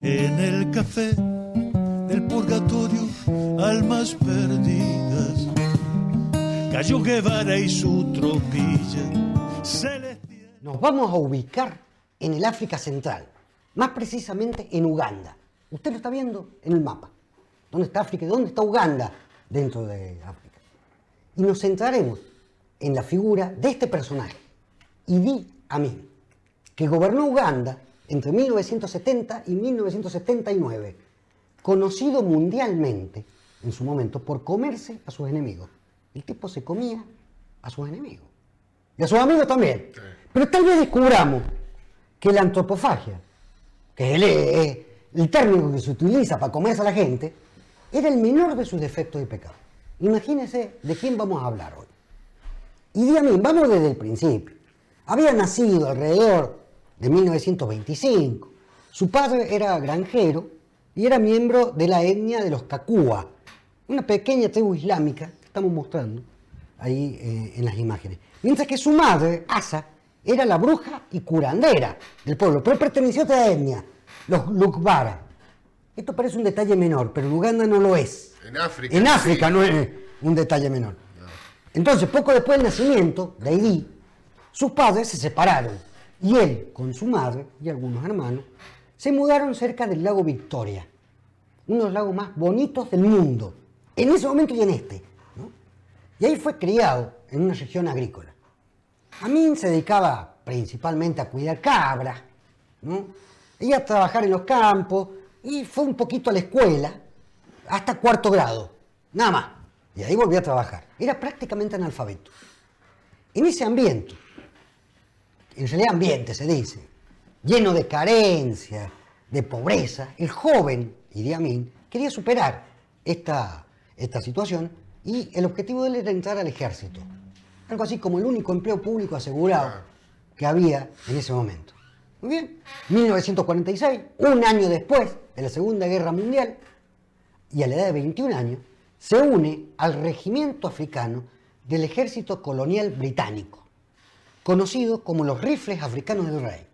En el café del purgatorio, almas perdidas, cayó Guevara y su tropilla celestial. Nos vamos a ubicar en el África Central, más precisamente en Uganda. Usted lo está viendo en el mapa. ¿Dónde está África y dónde está Uganda dentro de África? Y nos centraremos en la figura de este personaje, Idi Amin, que gobernó Uganda entre 1970 y 1979, conocido mundialmente en su momento por comerse a sus enemigos. El tipo se comía a sus enemigos. Y a sus amigos también. Sí. Pero tal vez descubramos que la antropofagia, que es el término que se utiliza para comerse a la gente, era el menor de sus defectos y pecados. Imagínense de quién vamos a hablar hoy. Idi Amin, vamos desde el principio. Había nacido alrededor de 1925. Su padre era granjero y era miembro de la etnia de los Kakua, una pequeña tribu islámica que estamos mostrando ahí en las imágenes. Mientras que su madre, Asa, era la bruja y curandera del pueblo, pero perteneció a otra etnia, los Lukbara. Esto parece un detalle menor, pero en Uganda no lo es. En África sí. No es un detalle menor. No. Entonces, poco después del nacimiento de Idi, sus padres se separaron. Y él, con su madre y algunos hermanos, se mudaron cerca del lago Victoria, uno de los lagos más bonitos del mundo, en ese momento y en este, ¿no? Y ahí fue criado en una región agrícola. Amin se dedicaba principalmente a cuidar cabras, ¿no? Iba a trabajar en los campos y fue un poquito a la escuela, hasta cuarto grado, nada más. Y ahí volvió a trabajar. Era prácticamente analfabeto. En ese ambiente, en realidad ambiente se dice, lleno de carencia, de pobreza, el joven Idi Amin quería superar esta situación y el objetivo de él era entrar al ejército. Algo así como el único empleo público asegurado que había en ese momento. Muy bien, 1946, un año después de la Segunda Guerra Mundial, y a la edad de 21 años, se une al regimiento africano del ejército colonial británico, conocido como los Rifles Africanos del Rey,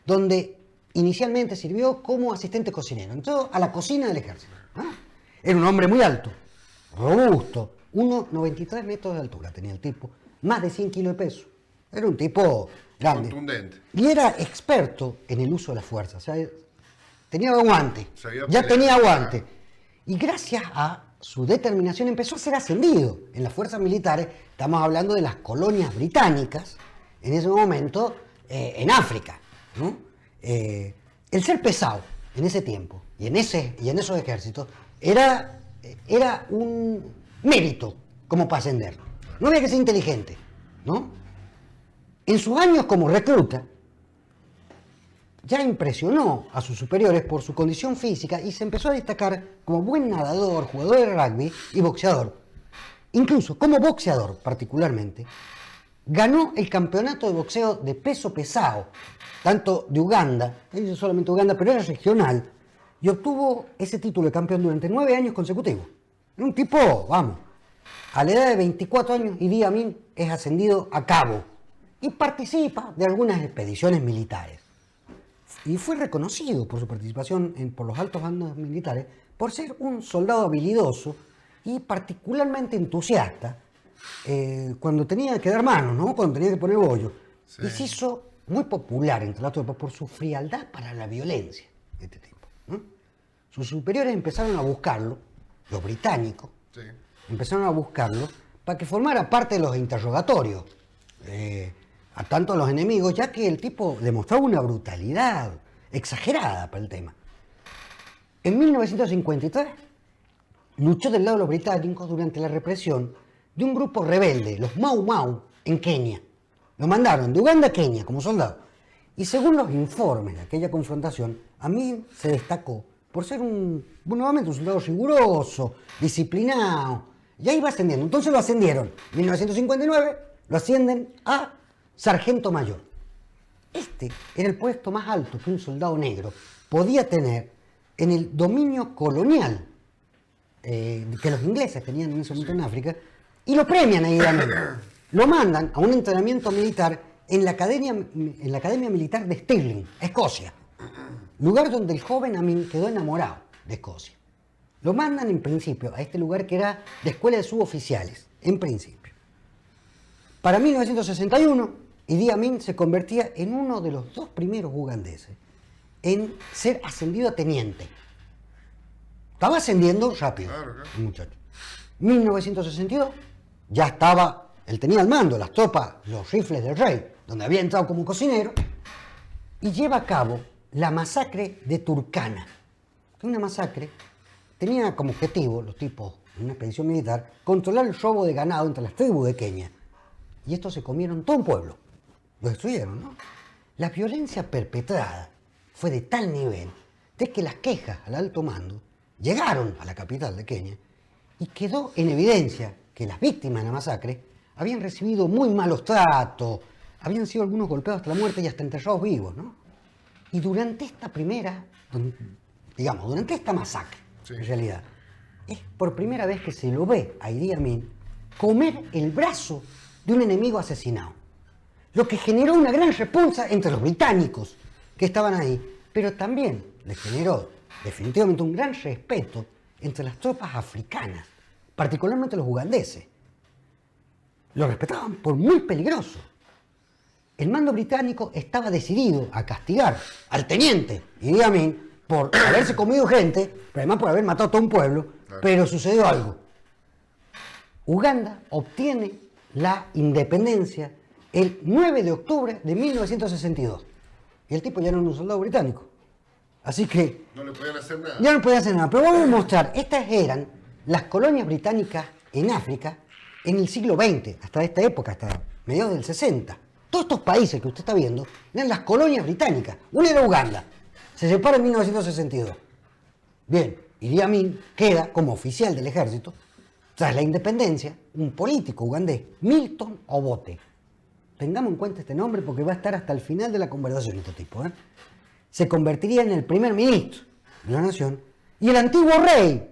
donde inicialmente sirvió como asistente cocinero. Entró a la cocina del ejército. Era un hombre muy alto, robusto, 1,93 metros de altura tenía el tipo, más de 100 kilos de peso. Era un tipo grande. Contundente. Y era experto en el uso de la fuerza. O sea, tenía aguante. Tenía aguante. Y gracias a su determinación empezó a ser ascendido en las fuerzas militares. Estamos hablando de las colonias británicas, en ese momento, en África, ¿no? El ser pesado en ese tiempo y en esos ejércitos era un mérito como para ascender. No había que ser inteligente, ¿no? En sus años como recluta, ya impresionó a sus superiores por su condición física y se empezó a destacar como buen nadador, jugador de rugby y boxeador. Incluso como boxeador particularmente, ganó el campeonato de boxeo de peso pesado, tanto de Uganda, no solamente Uganda, pero era regional, y obtuvo ese título de campeón durante 9 años consecutivos. Era un tipo, vamos, a la edad de 24 años, Idi Amin es ascendido a cabo y participa de algunas expediciones militares. Y fue reconocido por su participación por los altos mandos militares por ser un soldado habilidoso y particularmente entusiasta cuando tenía que dar manos, ¿no? Cuando tenía que poner bollo. Sí. Y se hizo muy popular entre las tropas por su frialdad para la violencia, este tipo, ¿no? Sus superiores empezaron a buscarlo, los británicos, sí, empezaron a buscarlo para que formara parte de los interrogatorios a tanto a los enemigos, ya que el tipo demostraba una brutalidad exagerada para el tema. En 1953 luchó del lado de los británicos durante la represión de un grupo rebelde, los Mau Mau, en Kenia. Lo mandaron de Uganda a Kenia como soldado. Y según los informes de aquella confrontación, Amin se destacó por ser nuevamente un soldado riguroso, disciplinado. Ya iba ascendiendo. Entonces lo ascendieron. En 1959 lo ascienden a sargento mayor. Este era el puesto más alto que un soldado negro podía tener en el dominio colonial que los ingleses tenían en ese momento en África, y lo premian a Idi Amin. Lo mandan a un entrenamiento militar en la Academia Militar de Stirling, Escocia. lugar donde el joven Amin quedó enamorado de Escocia. Lo mandan en principio a este lugar que era la escuela de suboficiales, en principio. Para 1961, Idi Amin se convertía en uno de los 2 primeros ugandeses en ser ascendido a teniente. Estaba ascendiendo rápido, el muchacho. 1962, ya estaba, él tenía al mando las tropas, los rifles del rey, donde había entrado como cocinero, y lleva a cabo la masacre de Turkana. Una masacre tenía como objetivo, los tipos, en una expedición militar, controlar el robo de ganado entre las tribus de Kenia. Y estos se comieron todo un pueblo. Lo destruyeron, ¿no? La violencia perpetrada fue de tal nivel de que las quejas al alto mando llegaron a la capital de Kenia y quedó en evidencia que las víctimas de la masacre habían recibido muy malos tratos, habían sido algunos golpeados hasta la muerte y hasta enterrados vivos, ¿no? Y durante esta durante esta masacre, sí, en realidad, es por primera vez que se lo ve a Idi Amin comer el brazo de un enemigo asesinado. Lo que generó una gran repulsa entre los británicos que estaban ahí, pero también le generó definitivamente un gran respeto entre las tropas africanas, particularmente los ugandeses. Lo respetaban por muy peligroso. El mando británico estaba decidido a castigar al teniente Idi Amin por haberse comido gente, pero además por haber matado a todo un pueblo, pero sucedió algo. Uganda obtiene la independencia el 9 de octubre de 1962. Y el tipo ya no era un soldado británico. Así que... no le podían hacer nada. Ya no podía hacer nada. Pero vamos a mostrar, estas eran las colonias británicas en África en el siglo XX, hasta esta época, hasta mediados del 60. Todos estos países que usted está viendo eran las colonias británicas. Una era Uganda. Se separa en 1962. Bien, Idi Amin queda como oficial del ejército. Tras la independencia, un político ugandés, Milton Obote. Tengamos en cuenta este nombre porque va a estar hasta el final de la conversación este tipo, ¿eh? Se convertiría en el primer ministro de la nación y el antiguo rey,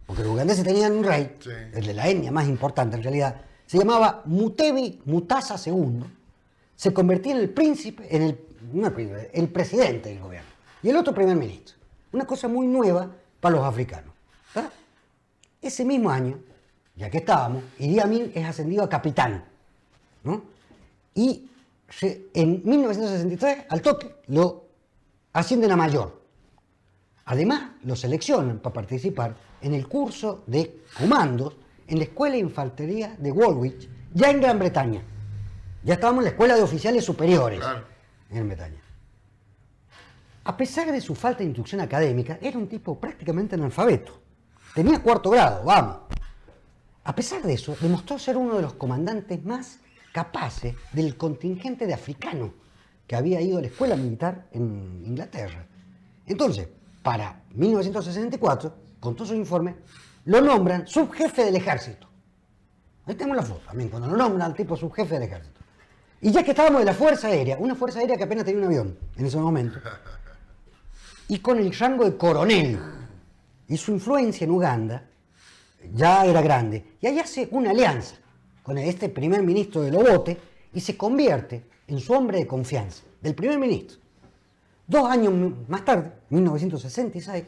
porque los ugandeses tenían un rey, sí, el de la etnia más importante en realidad, se llamaba Mutebi Mutasa II, se convertía en el príncipe, el presidente del gobierno y el otro primer ministro. Una cosa muy nueva para los africanos, ¿verdad? Ese mismo año, ya que estábamos, Idi Amin es ascendido a capitán, ¿no? Y en 1963, al toque, lo ascienden a mayor. Además, lo seleccionan para participar en el curso de comandos en la Escuela de Infantería de Woolwich, ya en Gran Bretaña. Ya estábamos en la Escuela de Oficiales Superiores, claro, en Gran Bretaña. A pesar de su falta de instrucción académica, era un tipo prácticamente analfabeto. Tenía 4º grado, vamos. A pesar de eso, demostró ser uno de los comandantes más capaces del contingente de africanos que había ido a la escuela militar en Inglaterra. Entonces, para 1964, con todos sus informes, lo nombran subjefe del ejército. Ahí tenemos la foto también, cuando lo nombran al tipo subjefe del ejército. Y ya que estábamos de la Fuerza Aérea, una Fuerza Aérea que apenas tenía un avión en ese momento, y con el rango de coronel, y su influencia en Uganda ya era grande, y ahí hace una alianza con este primer ministro de Obote y se convierte en su hombre de confianza, del primer ministro. 2 años más tarde, 1966,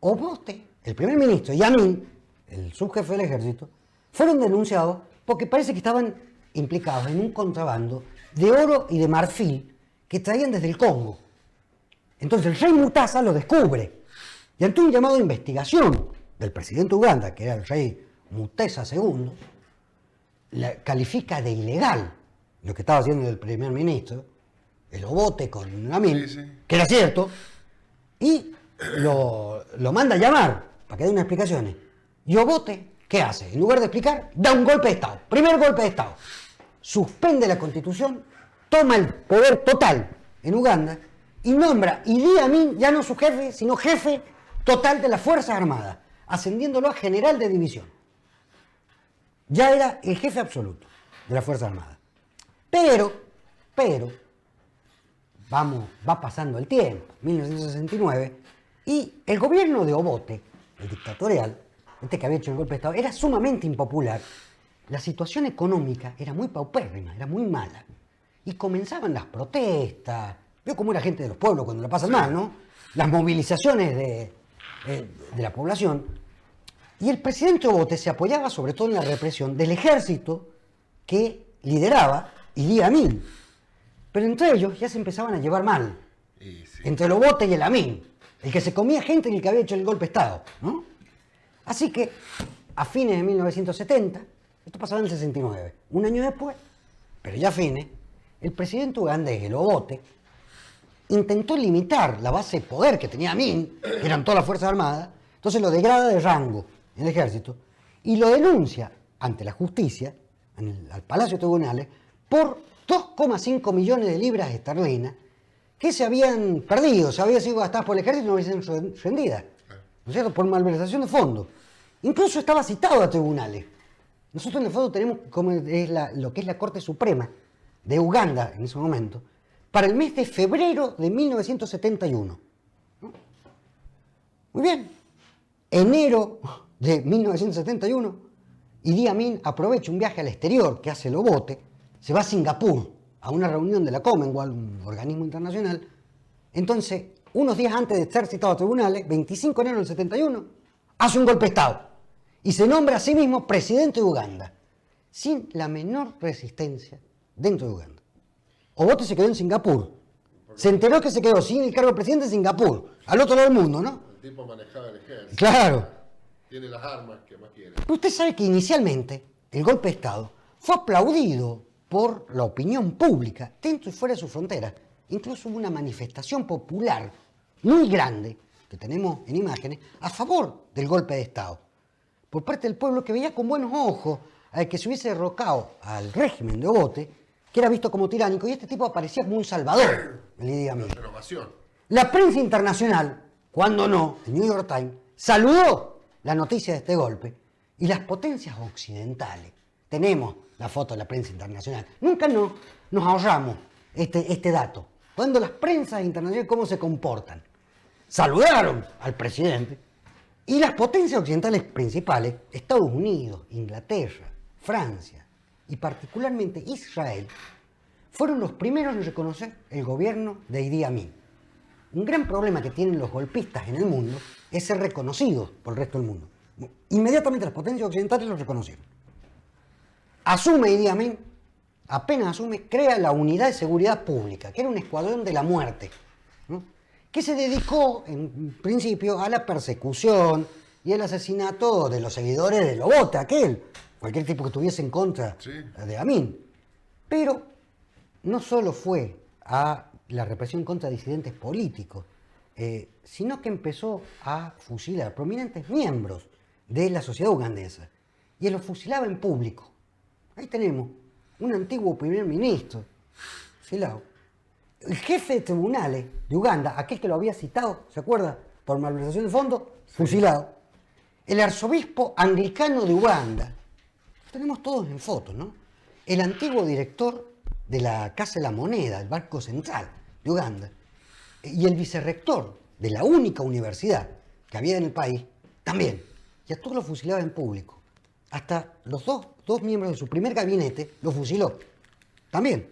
Obote, el primer ministro, y Amin, el subjefe del ejército, fueron denunciados porque parece que estaban implicados en un contrabando de oro y de marfil que traían desde el Congo. Entonces el rey Mutasa lo descubre y ante un llamado de investigación del presidente de Uganda, que era el rey Mutesa II, califica de ilegal lo que estaba haciendo el primer ministro, el Obote con Amin, sí, sí, que era cierto, y lo manda a llamar para que dé unas explicaciones. Y Obote, ¿qué hace? En lugar de explicar, da un golpe de Estado, primer golpe de Estado. Suspende la Constitución, toma el poder total en Uganda y nombra Idi Amin ya no su jefe, sino jefe total de las Fuerzas Armadas, ascendiéndolo a general de división. Ya era el jefe absoluto de las Fuerzas Armadas. Pero, va pasando el tiempo, 1969, y el gobierno de Obote, el dictatorial, que había hecho el golpe de Estado, era sumamente impopular. La situación económica era muy paupérrima, era muy mala. Y comenzaban las protestas, Vio cómo era gente de los pueblos cuando la pasan mal, ¿no? Las movilizaciones de la población. Y el presidente Obote se apoyaba sobre todo en la represión del ejército que lideraba Idi Amin. Pero entre ellos ya se empezaban a llevar mal. Y sí. Entre el Obote y el Amin. El que se comía gente y el que había hecho el golpe de Estado, ¿no? Así que, a fines de 1970, esto pasaba en el 69, un año después, pero ya a fines, el presidente ugandés, el Obote, intentó limitar la base de poder que tenía Amin, que eran todas las Fuerzas Armadas, entonces lo degrada de rango en el ejército y lo denuncia ante la justicia, al Palacio de Tribunales, por 2,5 millones de libras esterlinas que se habían perdido, se habían sido gastadas por el ejército y no habían sido rendidas, ¿no es cierto?, por malversación de fondos. Incluso estaba citado a tribunales. Nosotros en el fondo tenemos como es lo que es la Corte Suprema de Uganda en ese momento, para el mes de febrero de 1971. ¿No? Muy bien. Enero de 1971, Idi Amin aprovecha un viaje al exterior que hace el Obote, se va a Singapur a una reunión de la Commonwealth, un organismo internacional. Entonces, unos días antes de ser citado a tribunales, 25 de enero del 71, hace un golpe de Estado y se nombra a sí mismo presidente de Uganda, sin la menor resistencia dentro de Uganda. Obote se quedó en Singapur. Se enteró que se quedó sin el cargo de presidente en Singapur, al otro lado del mundo, ¿no? El tipo manejaba el ejército. Claro. Tiene las armas que más quiere. Pero usted sabe que inicialmente el golpe de Estado fue aplaudido por la opinión pública dentro y fuera de sus fronteras. Incluso hubo una manifestación popular muy grande, que tenemos en imágenes, a favor del golpe de Estado, por parte del pueblo que veía con buenos ojos al que se hubiese derrocado al régimen de Obote, que era visto como tiránico, y este tipo aparecía como un salvador, el Idi Amin. Renovación. La prensa internacional, cuando no, el New York Times, saludó la noticia de este golpe, y las potencias occidentales, tenemos la foto de la prensa internacional, nunca nos ahorramos este dato. Cuando las prensas internacionales, ¿cómo se comportan? Saludaron al presidente, y las potencias occidentales principales, Estados Unidos, Inglaterra, Francia y particularmente Israel, fueron los primeros en reconocer el gobierno de Idi Amin. Un gran problema que tienen los golpistas en el mundo es ser reconocidos por el resto del mundo. Inmediatamente las potencias occidentales los reconocieron. Asume Idi Amin, apenas asume, crea la Unidad de Seguridad Pública, que era un escuadrón de la muerte, ¿no?, que se dedicó en principio a la persecución y el asesinato de los seguidores de Obote, cualquier tipo que estuviese en contra de Amin. Pero no solo fue a la represión contra disidentes políticos, sino que empezó a fusilar a prominentes miembros de la sociedad ugandesa y los fusilaba en público. Ahí tenemos un antiguo primer ministro, fusilado. El jefe de tribunales de Uganda, aquel que lo había citado, ¿se acuerda?, por malversación de fondos, fusilado. El arzobispo anglicano de Uganda, tenemos todos en fotos, ¿no? El antiguo director de la Casa de la Moneda, el Banco Central de Uganda, y el vicerrector de la única universidad que había en el país, también. Y a todos los fusilaba en público. Hasta los dos miembros de su primer gabinete los fusiló, también.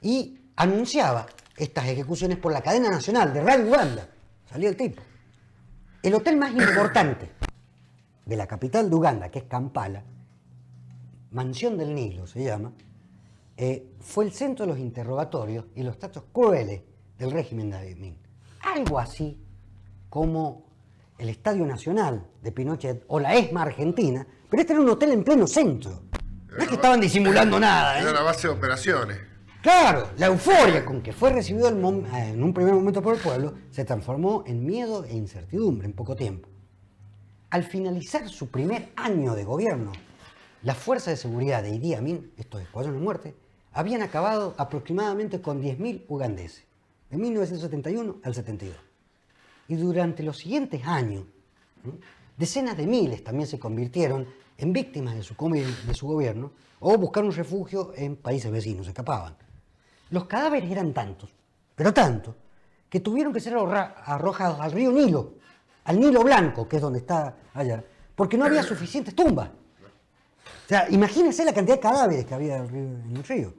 Y anunciaba estas ejecuciones por la cadena nacional de Radio Uganda. Salía el tipo. El hotel más importante de la capital de Uganda, que es Kampala, Mansión del Nilo se llama, fue el centro de los interrogatorios y los tratos crueles del régimen de Amin. Algo así como el Estadio Nacional de Pinochet o la ESMA Argentina, pero este era un hotel en pleno centro. No es que estaban disimulando nada. Era una base de operaciones. Claro, la euforia con que fue recibido en un primer momento por el pueblo se transformó en miedo e incertidumbre en poco tiempo. Al finalizar su primer año de gobierno, las fuerzas de seguridad de Idi Amin, estos escuadrones de muerte, habían acabado aproximadamente con 10.000 ugandeses, de 1971 al 72. Y durante los siguientes años, decenas de miles también se convirtieron en víctimas de su gobierno o buscaron refugio en países vecinos, escapaban. Los cadáveres eran tantos, pero tantos, que tuvieron que ser arrojados al río Nilo, al Nilo Blanco, que es donde está allá, porque no había suficientes tumbas. O sea, imagínense la cantidad de cadáveres que había en el río.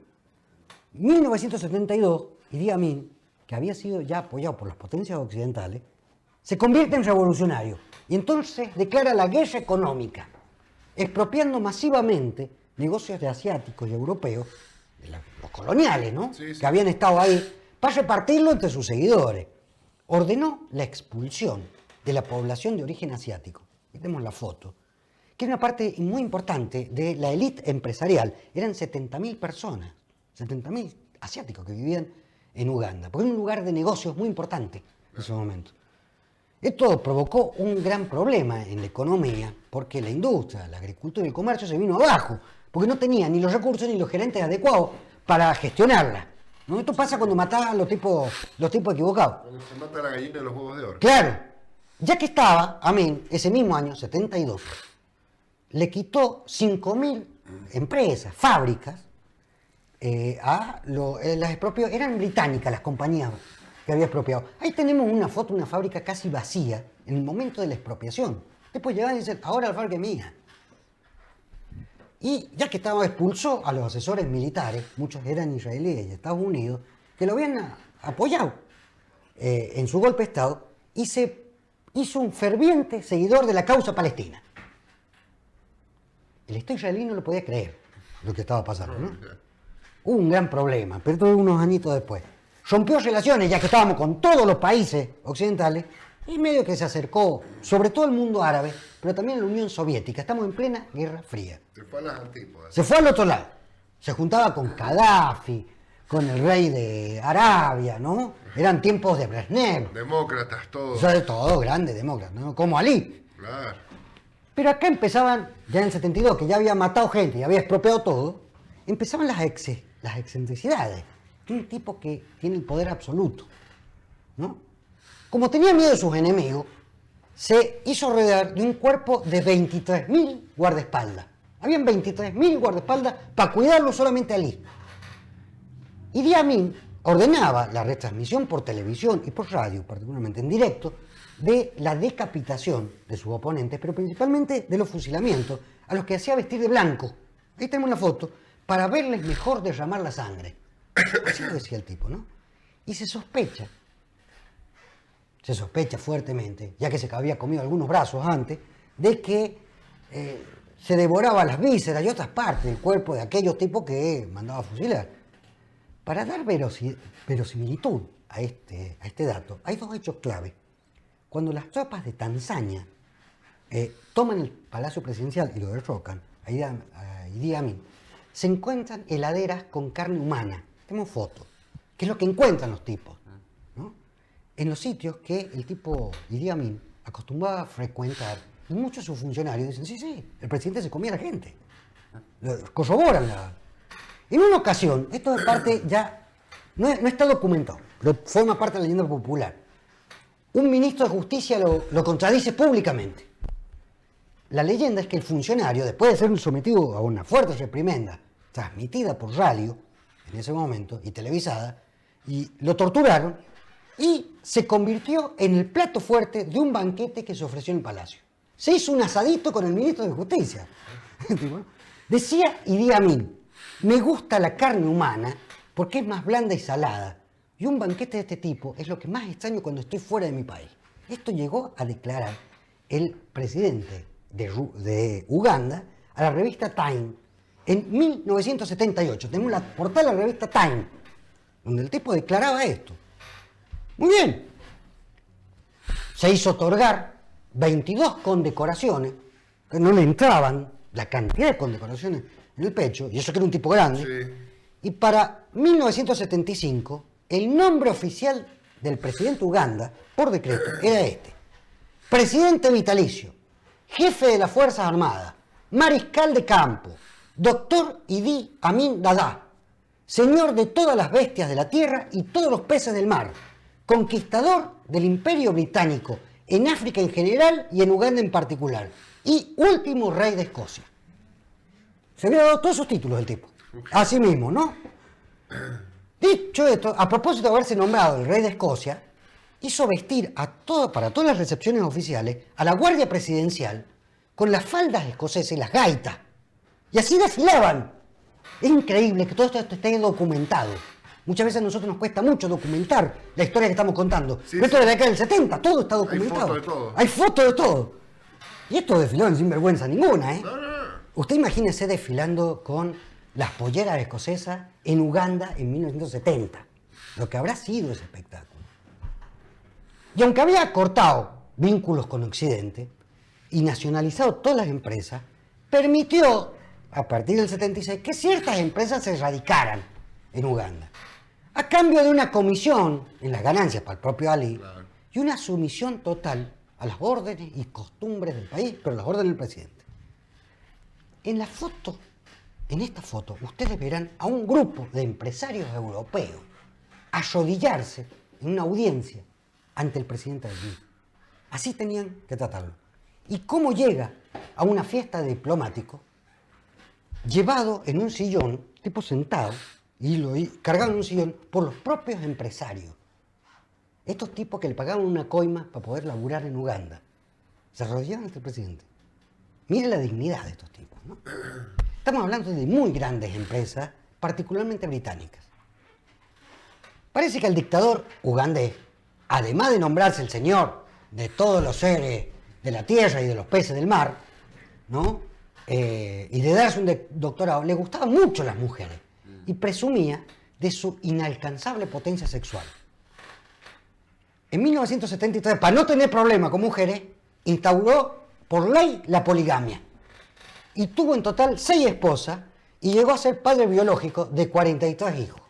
En 1972, Idi Amin que había sido ya apoyado por las potencias occidentales, se convierte en revolucionario y entonces declara la guerra económica, expropiando masivamente negocios de asiáticos y europeos, los coloniales, ¿no? Sí, sí. Que habían estado ahí, para repartirlo entre sus seguidores. Ordenó la expulsión de la población de origen asiático. Aquí tenemos la foto, que es una parte muy importante de la élite empresarial. Eran 70.000 personas, 70.000 asiáticos que vivían en Uganda, porque era un lugar de negocios muy importante en ese momento. Esto provocó un gran problema en la economía, porque la industria, la agricultura y el comercio se vino abajo, porque no tenía ni los recursos ni los gerentes adecuados para gestionarla, ¿no? Esto pasa cuando matás a los tipos equivocados. Cuando se mata la gallina de los huevos de oro. Claro, ya que estaba, Amin, ese mismo año, 72, le quitó 5.000 empresas, fábricas, las expropió, eran británicas las compañías que había expropiado. Ahí tenemos una foto, una fábrica casi vacía, en el momento de la expropiación. Después llegaban y dicen, ahora la fábrica es mía. Y ya que estaba, expulsó a los asesores militares, muchos eran israelíes y de Estados Unidos, que lo habían apoyado en su golpe de Estado, y se hizo un ferviente seguidor de la causa palestina. El Estado israelí no lo podía creer, lo que estaba pasando, ¿no? Hubo un gran problema, pero todo unos añitos después. Rompió relaciones, ya que estábamos con todos los países occidentales, y medio que se acercó, sobre todo el mundo árabe, pero también a la Unión Soviética. Estamos en plena Guerra Fría. Se fue a las antípodas. Se fue al otro lado. Se juntaba con Gaddafi, con el rey de Arabia, ¿no? Eran tiempos de Brezhnev. Demócratas, todos. O sea, de todo, grandes demócratas, ¿no? Como Ali. Claro. Pero acá empezaban, ya en el 72, que ya había matado gente y había expropiado todo, empezaban las excentricidades. Un tipo que tiene el poder absoluto, ¿no? Como tenía miedo de sus enemigos, se hizo rodear de un cuerpo de 23.000 guardaespaldas. Habían 23.000 guardaespaldas para cuidarlo solamente a Ali. Idi Amin ordenaba la retransmisión por televisión y por radio, particularmente en directo, de la decapitación de sus oponentes, pero principalmente de los fusilamientos, a los que hacía vestir de blanco. Ahí tenemos la foto, para verles mejor derramar la sangre. Así lo decía el tipo, ¿no? Y se sospecha fuertemente, ya que se había comido algunos brazos antes, de que se devoraba las vísceras y otras partes del cuerpo de aquellos tipos que mandaba a fusilar. Para dar verosimilitud a este dato, hay dos hechos clave. Cuando las tropas de Tanzania toman el Palacio Presidencial y lo derrocan, a Idi Amin, se encuentran heladeras con carne humana. Tenemos fotos, que es lo que encuentran los tipos, ¿no? En los sitios que el tipo Idi Amin acostumbraba a frecuentar, y muchos de sus funcionarios dicen, sí, el presidente se comía a la gente. Corroboran En una ocasión, esto es parte ya, no está documentado, pero forma parte de la leyenda popular. Un ministro de Justicia lo contradice públicamente. La leyenda es que el funcionario, después de ser sometido a una fuerte reprimenda, transmitida por radio, en ese momento, y televisada, y lo torturaron, y se convirtió en el plato fuerte de un banquete que se ofreció en el palacio. Se hizo un asadito con el ministro de Justicia. Decía Idi Amin, me gusta la carne humana porque es más blanda y salada, y un banquete de este tipo es lo que más extraño cuando estoy fuera de mi país. Esto llegó a declarar el presidente de Uganda a la revista Time en 1978. Tenemos la portada de la revista Time, donde el tipo declaraba esto. Muy bien. Se hizo otorgar 22 condecoraciones, que no le entraban la cantidad de condecoraciones en el pecho, y eso que era un tipo grande. Sí. Y para 1975, el nombre oficial del presidente de Uganda, por decreto, era este. Presidente vitalicio, jefe de las Fuerzas Armadas, mariscal de campo, doctor Idi Amin Dada, señor de todas las bestias de la tierra y todos los peces del mar, conquistador del Imperio Británico en África en general y en Uganda en particular, y último rey de Escocia. Se había dado todos esos títulos el tipo. Así mismo, ¿no? Dicho esto, a propósito de haberse nombrado el rey de Escocia, hizo vestir para todas las recepciones oficiales a la guardia presidencial con las faldas escocesas y las gaitas. Y así desfilaban. Es increíble que todo esto esté documentado. Muchas veces a nosotros nos cuesta mucho documentar la historia que estamos contando. Sí, Pero esto sí. es de la década del 70, todo está documentado. fotos de todo. Hay fotos de todo. Y esto desfilaron sin vergüenza ninguna, ¿eh? No. Usted imagínese desfilando con las polleras escocesas en Uganda en 1970. Lo que habrá sido ese espectáculo. Y aunque había cortado vínculos con Occidente y nacionalizado todas las empresas, permitió, a partir del 76, que ciertas empresas se radicaran en Uganda, a cambio de una comisión en las ganancias para el propio Ali Claro. y una sumisión total a las órdenes y costumbres del país, pero las órdenes del presidente. En la foto, en esta foto, ustedes verán a un grupo de empresarios europeos arrodillarse en una audiencia ante el presidente del país. Así tenían que tratarlo. ¿Y cómo llega a una fiesta de diplomático llevado en un sillón, tipo sentado, cargado en un sillón por los propios empresarios? Estos tipos que le pagaban una coima para poder laburar en Uganda, se arrodillaban ante el presidente. Mire la dignidad de estos tipos, ¿no? Estamos hablando de muy grandes empresas, particularmente británicas. Parece que el dictador ugandés, además de nombrarse el señor de todos los seres de la tierra y de los peces del mar, ¿no? Y de darse un doctorado, le gustaban mucho las mujeres y presumía de su inalcanzable potencia sexual. En 1973, para no tener problema con mujeres, instauró por ley la poligamia. Y tuvo en total 6 esposas y llegó a ser padre biológico de 43 hijos.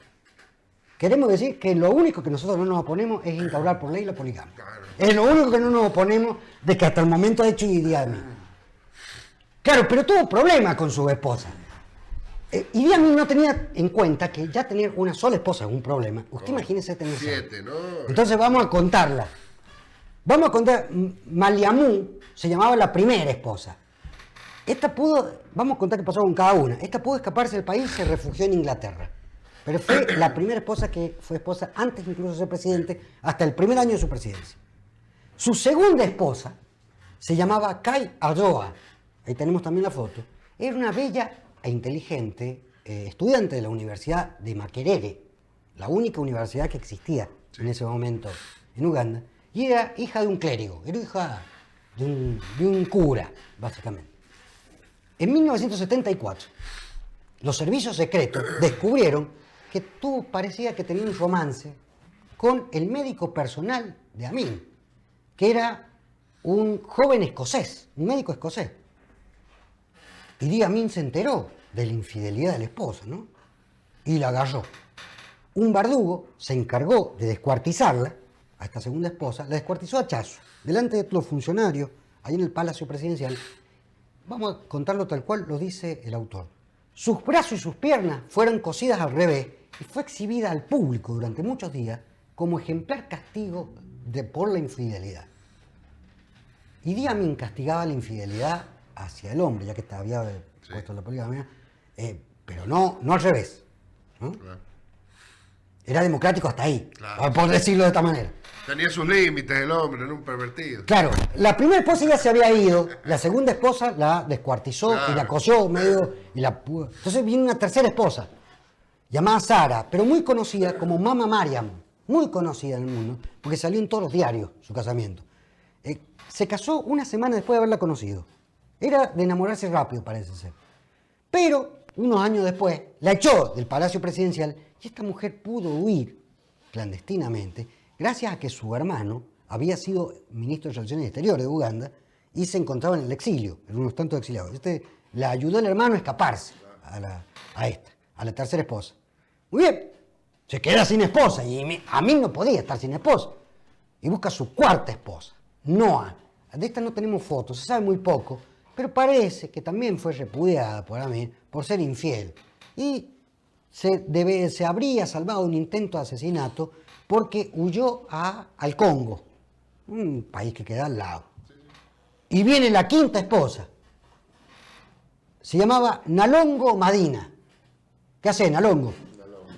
Queremos decir que lo único que nosotros no nos oponemos es instaurar por ley la poligamia. Claro. Es lo único que no nos oponemos de que hasta el momento ha hecho Idi Amin. Claro, pero tuvo problemas con su esposa. Idi Amin no tenía en cuenta que ya tener una sola esposa es un problema. Usted imagínese tener 7, ¿no? Entonces vamos a contarla. Vamos a contar, Maliamú se llamaba la primera esposa. Vamos a contar qué pasó con cada una. Esta pudo escaparse del país y se refugió en Inglaterra. Pero fue la primera esposa que fue esposa antes incluso de ser presidente, hasta el primer año de su presidencia. Su segunda esposa se llamaba Kai Arroa. Ahí tenemos también la foto. Era una bella e inteligente estudiante de la Universidad de Makerere, la única universidad que existía en ese momento en Uganda, y era hija de un clérigo, era hija de un cura, básicamente. En 1974, los servicios secretos descubrieron que parecía que tenía un romance con el médico personal de Amin, que era un joven escocés, un médico escocés. Idi Amin se enteró de la infidelidad de la esposa, ¿no? Y la agarró. Un verdugo se encargó de descuartizarla, a esta segunda esposa, la descuartizó a hachazo, delante de los funcionarios, ahí en el Palacio Presidencial. Vamos a contarlo tal cual lo dice el autor. Sus brazos y sus piernas fueron cosidas al revés y fue exhibida al público durante muchos días como ejemplar castigo por la infidelidad. Idi Amin castigaba la infidelidad hacia el hombre, ya que había puesto la poligamia, pero no al revés, ¿no? Claro. Era democrático hasta ahí, Claro. por decirlo de esta manera. Tenía sus límites el hombre, era un pervertido. Claro, la primera esposa ya se había ido, la segunda esposa la descuartizó Claro. y la cosió medio y la pudo. Entonces viene una tercera esposa, llamada Sara, pero muy conocida como Mama Mariam, muy conocida en el mundo, porque salió en todos los diarios su casamiento. Se casó una semana después de haberla conocido. Era de enamorarse rápido, parece ser. Pero, unos años después, la echó del Palacio Presidencial y esta mujer pudo huir clandestinamente gracias a que su hermano había sido ministro de Relaciones Exteriores de Uganda y se encontraba en el exilio, en unos tantos exiliados. Le ayudó el hermano a escaparse a la tercera esposa. Muy bien, se queda sin esposa y a mí no podía estar sin esposa. Y busca su cuarta esposa, Noa. De esta no tenemos fotos, se sabe muy poco, pero parece que también fue repudiada por Amin por ser infiel. Y se habría salvado de un intento de asesinato porque huyó al Congo, un país que queda al lado. Y viene la quinta esposa. Se llamaba Nalongo Madina. ¿Qué hace Nalongo?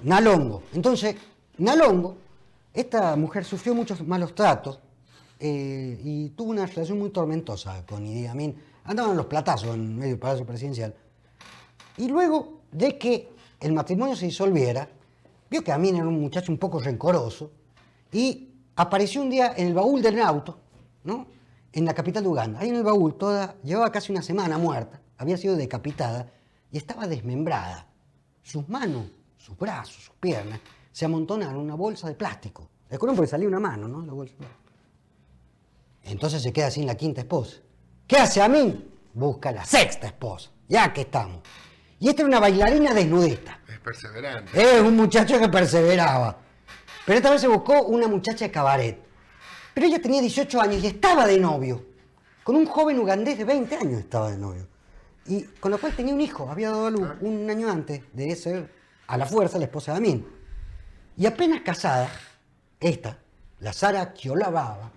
Nalongo. Entonces, Nalongo, esta mujer sufrió muchos malos tratos y tuvo una relación muy tormentosa con Idi Amin. Andaban los platazos en medio del Palacio Presidencial. Y luego de que el matrimonio se disolviera, vio que Amin era un muchacho un poco rencoroso y apareció un día en el baúl del auto, ¿no? En la capital de Uganda. Ahí en el baúl llevaba casi una semana muerta, había sido decapitada y estaba desmembrada. Sus manos, sus brazos, sus piernas se amontonaron en una bolsa de plástico. Recuerden porque salía una mano, ¿no? La bolsa. Entonces se queda sin la quinta esposa. ¿Qué hace Amin? Busca la sexta esposa. Ya que estamos. Y esta era una bailarina desnudista. Es perseverante. Es un muchacho que perseveraba. Pero esta vez se buscó una muchacha de cabaret. Pero ella tenía 18 años y estaba de novio. Con un joven ugandés de 20 años estaba de novio. Y con lo cual tenía un hijo. Había dado a luz un año antes de ser a la fuerza la esposa de Amin. Y apenas casada, esta, la Sara Kyolababa,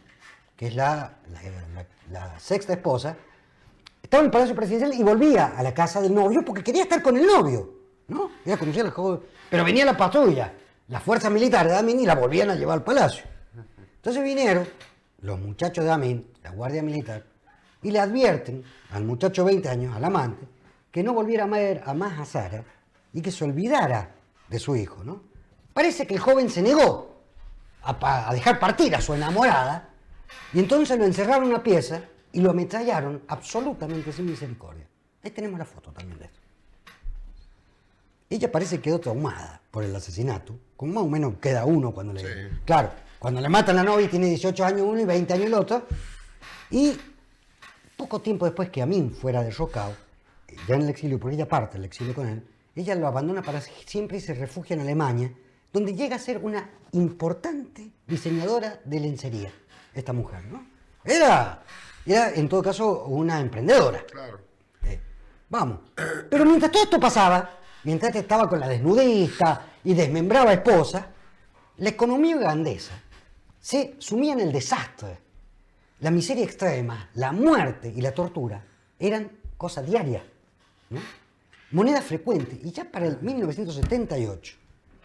que es la sexta esposa, estaba en el Palacio Presidencial y volvía a la casa del novio porque quería estar con el novio, ¿no? Quería conocer al joven. Pero venía la patrulla, la fuerza militar de Amin y la volvían a llevar al palacio. Entonces vinieron los muchachos de Amin, la guardia militar, y le advierten al muchacho de 20 años, al amante, que no volviera a ver a más a Sara y que se olvidara de su hijo, ¿no? Parece que el joven se negó a dejar partir a su enamorada y entonces lo encerraron en una pieza y lo ametrallaron absolutamente sin misericordia. Ahí tenemos la foto también de esto. Ella parece que quedó traumada por el asesinato, como más o menos queda uno cuando le... Sí. Claro, cuando le matan a la novia tiene 18 años uno y 20 años el otro. Y poco tiempo después que Amin fuera derrocado, ya en el exilio, porque ella parte del exilio con él, ella lo abandona para siempre y se refugia en Alemania, donde llega a ser una importante diseñadora de lencería, esta mujer, ¿no? Era en todo caso una emprendedora. Claro. Vamos. Pero mientras todo esto pasaba, mientras estaba con la desnudista y desmembraba esposa, la economía ugandesa se sumía en el desastre. La miseria extrema, la muerte y la tortura eran cosas diarias, ¿no? Moneda frecuente. Y ya para el 1978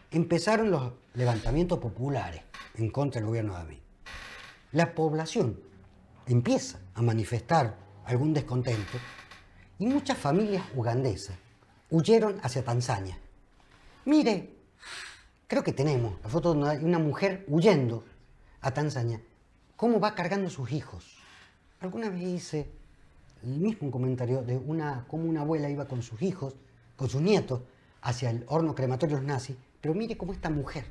empezaron los levantamientos populares en contra del gobierno de Amin. La población empieza a manifestar algún descontento y muchas familias ugandesas huyeron hacia Tanzania. Mire, creo que tenemos la foto donde hay una mujer huyendo a Tanzania. ¿Cómo va cargando sus hijos? Alguna vez hice el mismo comentario de cómo una abuela iba con sus hijos, con sus nietos, hacia el horno crematorio de los nazis. Pero mire cómo esta mujer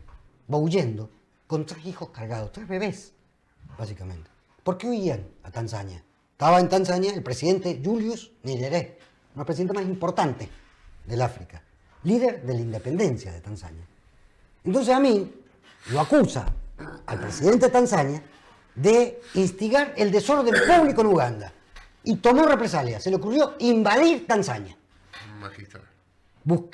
va huyendo con 3 hijos cargados, 3 bebés, básicamente. ¿Por qué huían a Tanzania? Estaba en Tanzania el presidente Julius Nyerere, el presidente más importante del África, líder de la independencia de Tanzania. Entonces Amin lo acusa al presidente de Tanzania de instigar el desorden público en Uganda y tomó represalias. Se le ocurrió invadir Tanzania. Magistral.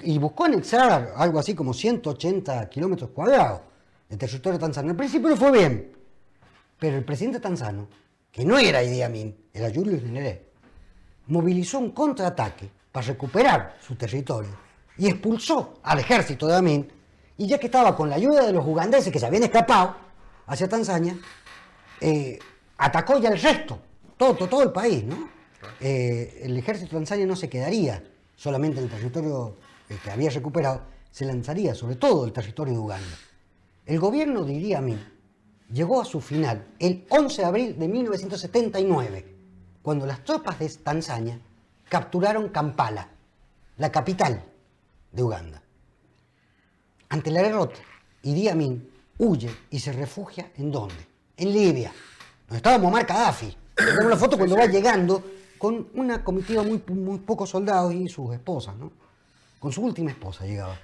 Y buscó anexar algo así como 180 kilómetros cuadrados de territorio tanzano. Al principio no fue bien, pero el presidente tanzano, que no era Idi Amin, era Julius Nyerere, movilizó un contraataque para recuperar su territorio y expulsó al ejército de Amin, y ya que estaba con la ayuda de los ugandeses que se habían escapado hacia Tanzania, atacó ya el resto, todo el país, ¿no? El ejército tanzano no se quedaría solamente en el territorio que había recuperado, se lanzaría sobre todo el territorio de Uganda. El gobierno de Idi Amin llegó a su final el 11 de abril de 1979, cuando las tropas de Tanzania capturaron Kampala, la capital de Uganda. Ante la derrota, Idi Amin huye y se refugia ¿en dónde? En Libia, donde estaba Muammar Gaddafi. Tenemos la foto cuando va llegando con una comitiva muy pocos soldados y sus esposas, ¿no? Con su última esposa llegaba.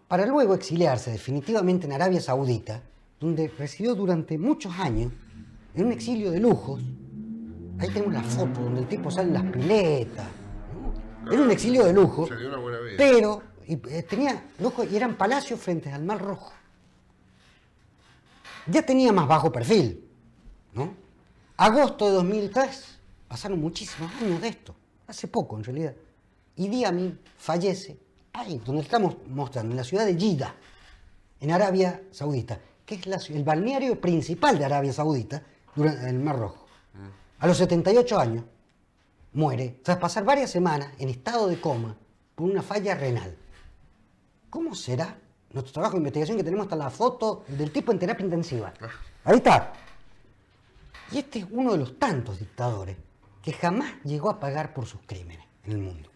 Para luego exiliarse definitivamente en Arabia Saudita, donde residió durante muchos años en un exilio de lujos. Ahí tenemos la foto donde el tipo sale en las piletas, ¿no? Era un exilio de lujo, Se dio una buena vida. pero tenía lujo y eran palacios frente al Mar Rojo. Ya tenía más bajo perfil, ¿no? Agosto de 2003, pasaron muchísimos años de esto, hace poco en realidad. Idi Amin fallece ahí, donde estamos mostrando, en la ciudad de Jeddah, en Arabia Saudita, que es el balneario principal de Arabia Saudita durante el Mar Rojo. A los 78 años muere tras pasar varias semanas en estado de coma por una falla renal. ¿Cómo será nuestro trabajo de investigación, que tenemos hasta la foto del tipo en terapia intensiva. Ahí está. Y este es uno de los tantos dictadores que jamás llegó a pagar por sus crímenes en el mundo.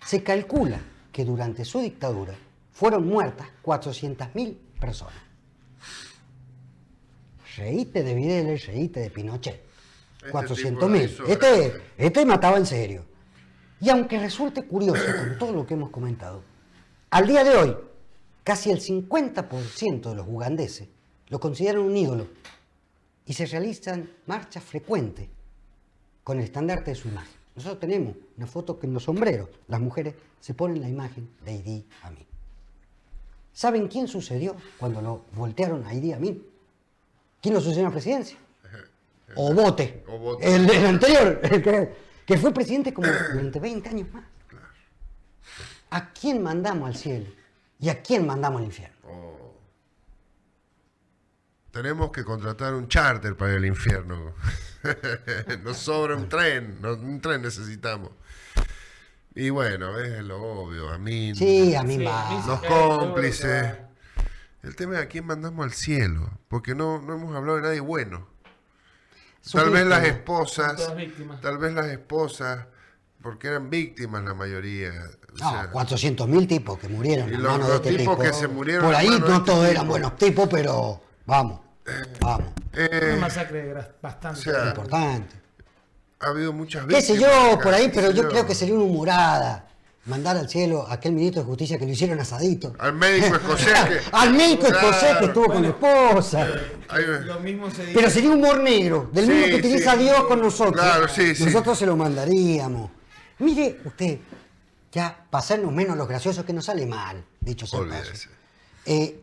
Se calcula que durante su dictadura fueron muertas 400.000 personas. Reíte de Videla y reíte de Pinochet. 400.000. Este mataba en serio. Y aunque resulte curioso con todo lo que hemos comentado, al día de hoy, casi el 50% de los ugandeses lo consideran un ídolo y se realizan marchas frecuentes con el estandarte de su imagen. Nosotros tenemos una foto que en los sombreros las mujeres se ponen la imagen de Idi Amin. ¿Saben quién sucedió cuando lo voltearon a Idi Amin? ¿Quién lo sucedió en la presidencia? Obote. El anterior, que fue presidente como durante 20 años más. Claro. ¿A quién mandamos al cielo y a quién mandamos al infierno? Tenemos que contratar un charter para el infierno. Nos sobra un tren necesitamos. Y bueno, es lo obvio, Amin. Sí, Amin va. Los cómplices. El tema es a quién mandamos al cielo, porque no hemos hablado de nadie bueno. Tal vez las esposas, porque eran víctimas la mayoría. O sea, 400.000 tipos que murieron. Y en los manos de este tipos tipo. que se murieron por ahí en manos de no este todos eran tipo. buenos tipos, pero vamos. Una masacre bastante o sea, Importante. ha habido muchas Qué víctimas. sé yo, por ahí, qué pero sé yo creo que sería una humorada mandar al cielo a aquel ministro de Justicia que lo hicieron asadito. Al médico escocés que... Al médico escocés que Claro. estuvo con la esposa. Lo mismo se dice. Pero sería humor negro, del Sí, mismo que utiliza sí. Dios con nosotros. Claro, sí, sí. Nosotros se lo mandaríamos. Mire usted, ya pasarnos menos los graciosos, que nos sale mal, dicho sea de paso. Olvídese.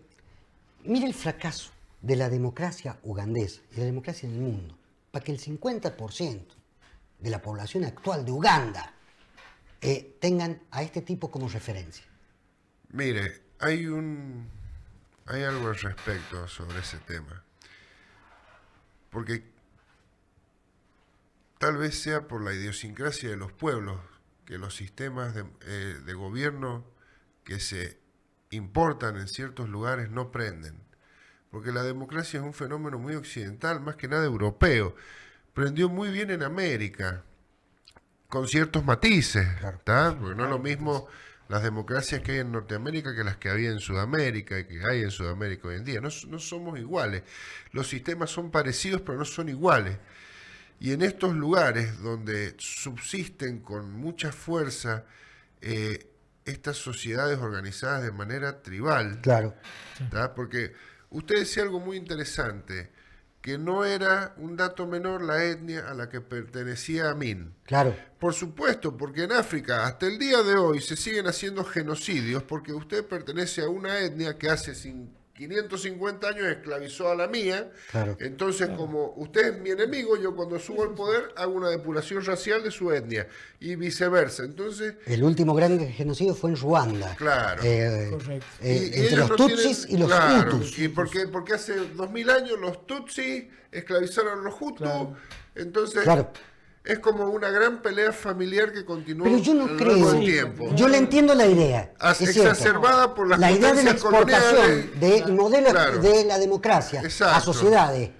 Mire el fracaso de la democracia ugandesa y la democracia en el mundo, para que el 50% de la población actual de Uganda tengan a este tipo como referencia. Mire, hay algo al respecto sobre ese tema. Porque tal vez sea por la idiosincrasia de los pueblos, que los sistemas de gobierno que se importan en ciertos lugares no prenden. Porque la democracia es un fenómeno muy occidental, más que nada europeo. Prendió muy bien en América, con ciertos matices, ¿tá? Porque no es lo mismo las democracias que hay en Norteamérica que las que había en Sudamérica y que hay en Sudamérica hoy en día. No somos iguales. Los sistemas son parecidos, pero no son iguales. Y en estos lugares donde subsisten con mucha fuerza estas sociedades organizadas de manera tribal, Claro. ¿tá? Porque usted decía algo muy interesante, que no era un dato menor la etnia a la que pertenecía Amin. Claro. Por supuesto, porque en África hasta el día de hoy se siguen haciendo genocidios porque usted pertenece a una etnia que hace 550 años esclavizó a la mía. Claro. Entonces, como usted es mi enemigo, yo cuando subo al poder hago una depuración racial de su etnia y viceversa. Entonces, El último gran genocidio fue en Ruanda. Claro. Correcto. Entre ellos los no tutsis tienen- y los claro, hutus. ¿Y porque hace 2000 años los tutsis esclavizaron a los hutus? Claro. Entonces, Claro. es como una gran pelea familiar que continúa Pero yo no a lo largo creo. del tiempo. Yo le entiendo la idea. es cierto. Exacerbada por las La idea de la potencias coloniales. exportación del modelo Claro. de la democracia a Exacto. sociedades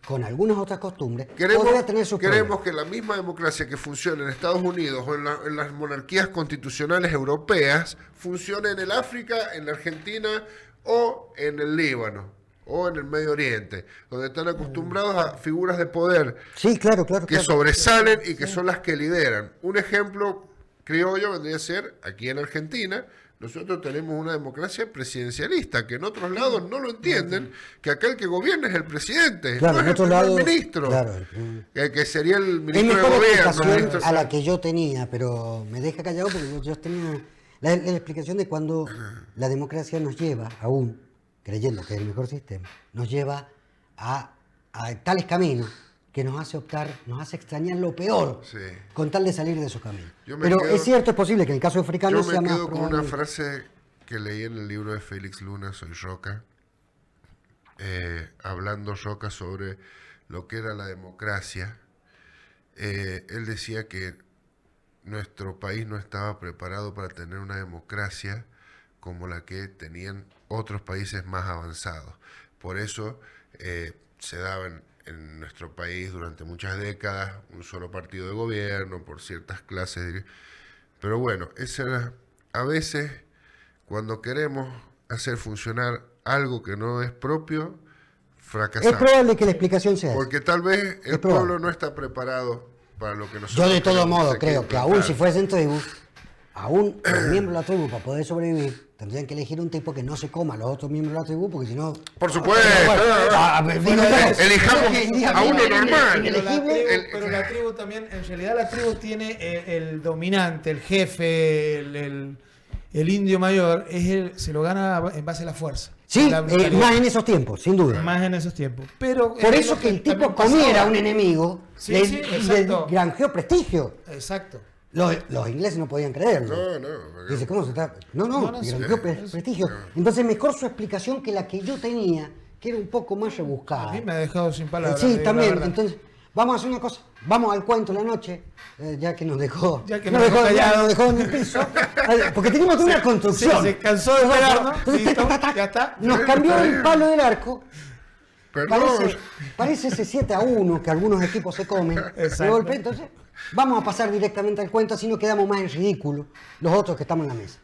con algunas otras costumbres Queremos, podría tener sus queremos problemas. que la misma democracia que funciona en Estados Unidos o en las monarquías constitucionales europeas funcione en el África, en la Argentina o en el Líbano o en el Medio Oriente, donde están acostumbrados a figuras de poder Sí, claro, claro. que claro. sobresalen y que son las que lideran. Un ejemplo criollo vendría a ser, aquí en Argentina, nosotros tenemos una democracia presidencialista, que en otros lados no lo entienden, que acá el que gobierna es el presidente, Claro, no en es el otro primer lado. ministro, Claro. que sería el Es ministro de mejor gobierno. explicación ministro- a la que yo tenía, pero me deja callado porque yo tenía la explicación de cuando la democracia nos lleva, aún creyendo que es el mejor sistema, nos lleva a tales caminos que nos hace optar, nos hace extrañar lo peor Sí. con tal de salir de esos caminos. Yo me Pero quedo- es cierto, es posible que en el caso africano Yo sea me más quedo con una probable. frase que leí en el libro de Félix Luna, Soy Roca, hablando Roca sobre lo que era la democracia. Él decía que nuestro país no estaba preparado para tener una democracia como la que tenían otros países más avanzados. Por eso se daba en nuestro país durante muchas décadas un solo partido de gobierno por ciertas clases. Pero bueno, a veces cuando queremos hacer funcionar algo que no es propio, fracasamos. Es probable que la explicación sea esa. Porque tal vez el pueblo no está preparado para lo que nosotros. Yo de todo modo creo que implantar. aún si fuesen tribus, aún los miembros de la tribu para poder sobrevivir tendrían que elegir un tipo que no se coma a los otros miembros de la tribu, porque si no... Por supuesto. Elijamos a uno normal. Pero la tribu también, en realidad la tribu tiene el dominante, el jefe, el indio mayor, se lo gana en base a la fuerza. Sí, más en esos tiempos, sin duda. Más en esos tiempos. Pero por eso que el tipo comiera a un enemigo, le granjeó prestigio. Exacto. Los ingleses no podían creerlo. No. Dice, ¿cómo se está? No, granjeó prestigio. Entonces, mejor su explicación que la que yo tenía, que era un poco más rebuscada. A mí me ha dejado sin palabras. Sí, también. Entonces, vamos a hacer una cosa. Vamos al cuento de la noche, ya que nos dejó. Ya que nos dejó en el piso. Porque teníamos una construcción. Se cansó de esperarnos. Ya está. Nos cambió el palo del arco. Parece ese 7-1 que algunos equipos se comen de golpe. Entonces, vamos a pasar directamente al cuento, así no quedamos más en ridículo los otros que estamos en la mesa.